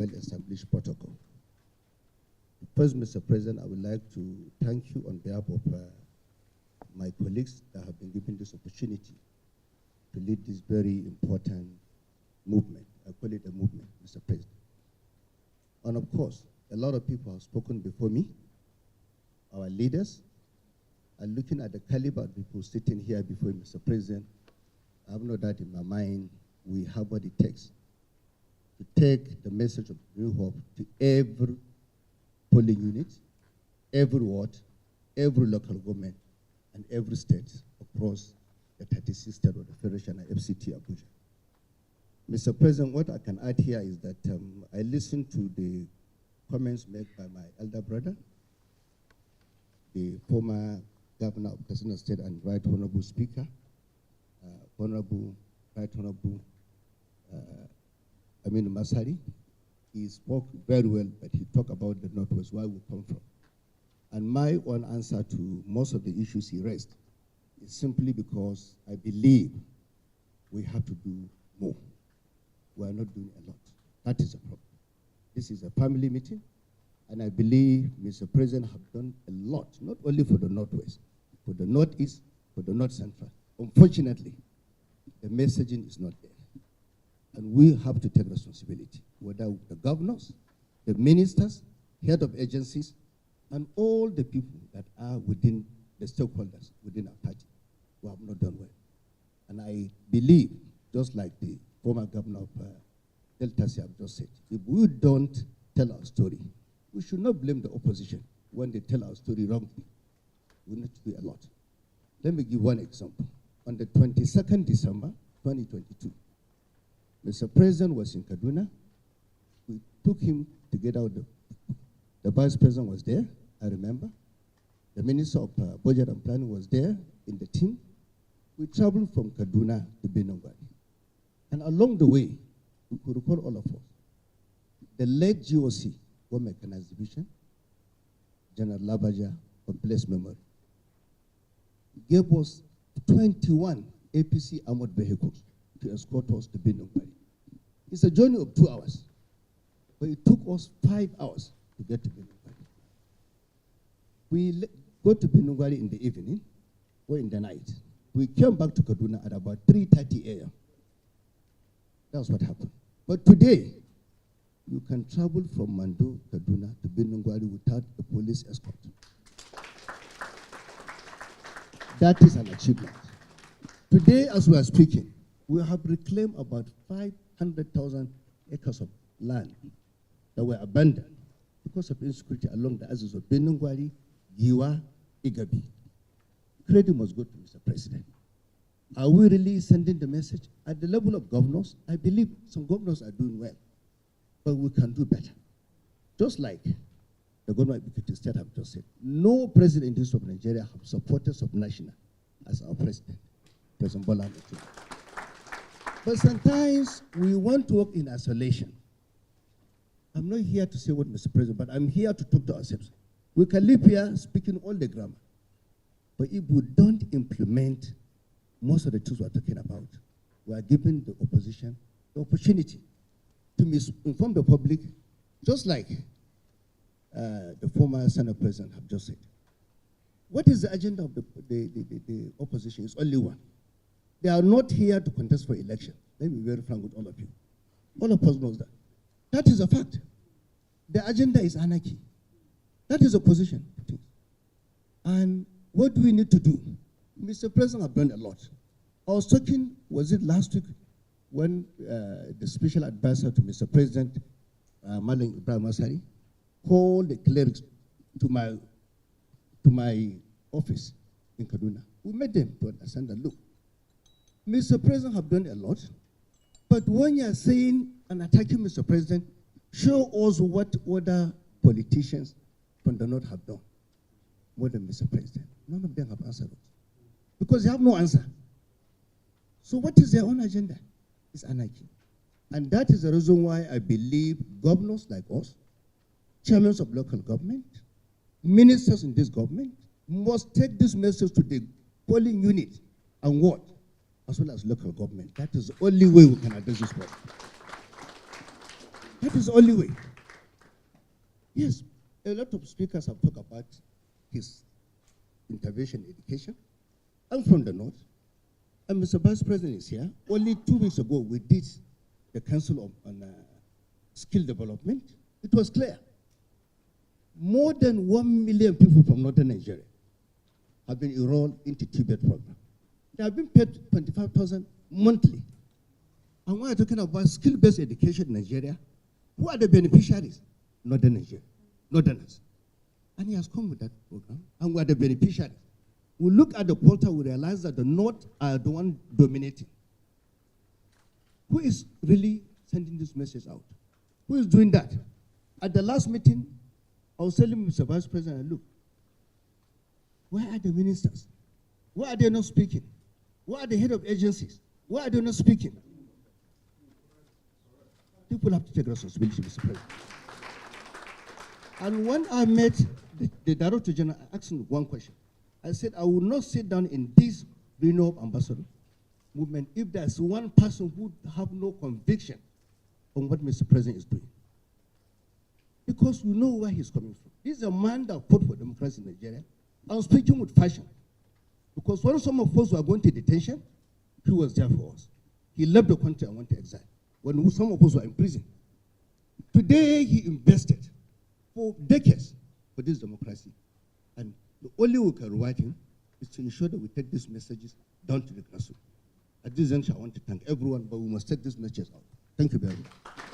well-established protocol. First, Mr. President, I would like to thank you on behalf of my colleagues that have been given this opportunity to lead this very important movement. I call it a movement, Mr. President. And of course, a lot of people have spoken before me, our leaders, and looking at the caliber of people sitting here before Mr. President, I have no doubt in my mind we have what it takes to take the message of New Hope to every polling unit, every ward, every local government, and every state across the 36 states of the Federation and FCT Abuja. Mr. President, what I can add here is that I listened to the comments made by my elder brother, the former governor of Katsina State and Right Honorable Speaker, Right Honorable Aminu Masari. He spoke very well, but he talked about the Northwest, where we come from. And my one answer to most of the issues he raised is simply because I believe we have to do more. We are not doing a lot. That is a problem. This is a family meeting, and I believe Mr. President have done a lot, not only for the Northwest, for the Northeast, for the North Central. Unfortunately, the messaging is not there. And we have to take responsibility, whether the governors, the ministers, head of agencies, and all the people that are within the stakeholders within our party who have not done well. And I believe, just like the former governor of Delta State just said, if we don't tell our story, we should not blame the opposition when they tell our story wrongly. We need to do a lot. Let me give one example. On the 22nd December, 2022, Mr. President was in Kaduna. We took him together with the Vice President was there, I remember. The Minister of Budget and Planning was there in the team. We traveled from Kaduna to Benongwari. And along the way, we could recall all of us. The late GOC, War Mechanized Division, General Labaja, of Place Memory, gave us 21 APC armored vehicles to escort us to Benongwari. It's a journey of 2 hours, but it took us 5 hours to get to Benongwari. We go to Benongwari in the evening or in the night. We came back to Kaduna at about 3:30 a.m. That's what happened. But today, you can travel from Mando, Kaduna to Benongwari without a police escort. That is an achievement. Today, as we are speaking, we have reclaimed about 500,000 acres of land that were abandoned because of insecurity along the axis of Benongwari, Giwa, Igabi. Credit must go to Mr. President. Are we really sending the message? At the level of governors, I believe some governors are doing well, but we can do better. Just like the governor of Ekiti State have just said, no president in the history of Nigeria have supported subnational as our president, President Bola Ahmed Tinubu. But sometimes we want to work in isolation. I'm not here to say what Mr. President, but I'm here to talk to ourselves. We can live here speaking all the grammar, but if we don't implement most of the things we're talking about, we are giving the opposition the opportunity to misinform the public, just like the former Senate President have just said. What is the agenda of the opposition? It's only one. They are not here to contest for election. Let me be very frank with all of you. All of us knows that. That is a fact. The agenda is anarchy. That is opposition. And what do we need to do? Mr. President have done a lot. I was talking, was it last week, when the special advisor to Mr. President, Malang Ibrahim Masari, called the clerics to my office in Kaduna. We met them to understand that, look, Mr. President have done a lot, but when you are saying and attacking Mr. President, show us what other politicians from the North have done more than Mr. President. None of them have answered it because they have no answer. So what is their own agenda? It's anarchy. And that is the reason why I believe governors like us, chairmen of local government, ministers in this government, must take this message to the polling unit and ward, as well as local government. That is the only way we can address this problem. That is the only way. Yes, a lot of speakers have talked about his intervention in education. I'm from the north, and Mr. Vice President is here. Only 2 weeks ago, we did the Council on Skill Development. It was clear. More than 1 million people from northern Nigeria have been enrolled into TBET program. They have been paid 25,000 monthly. And when we're talking about skill-based education in Nigeria, who are the beneficiaries? Northern Nigeria, northerners. And he has come with that program, and we are the beneficiaries. We look at the portal, we realize that the North are the one dominating. Who is really sending this message out? Who is doing that? At the last meeting, I was telling Mr. Vice President, look, where are the ministers? Why are they not speaking? Why are the head of agencies? Why are they not speaking? People have to take responsibility, Mr. President. And when I met the Director General, I asked him one question. I said, I will not sit down in this renewal ambassador movement if there's one person who have no conviction on what Mr. President is doing. Because we know where he's coming from. This is a man that fought for democracy in Nigeria. I'm speaking with passion. Because when some of us were going to detention, he was there for us. He left the country and went to exile. When some of us were in prison. Today, he invested for decades for this democracy. And the only way we can reward him is to ensure that we take these messages down to the grassroots. At this juncture, I want to thank everyone, but we must take this message out. Thank you very much.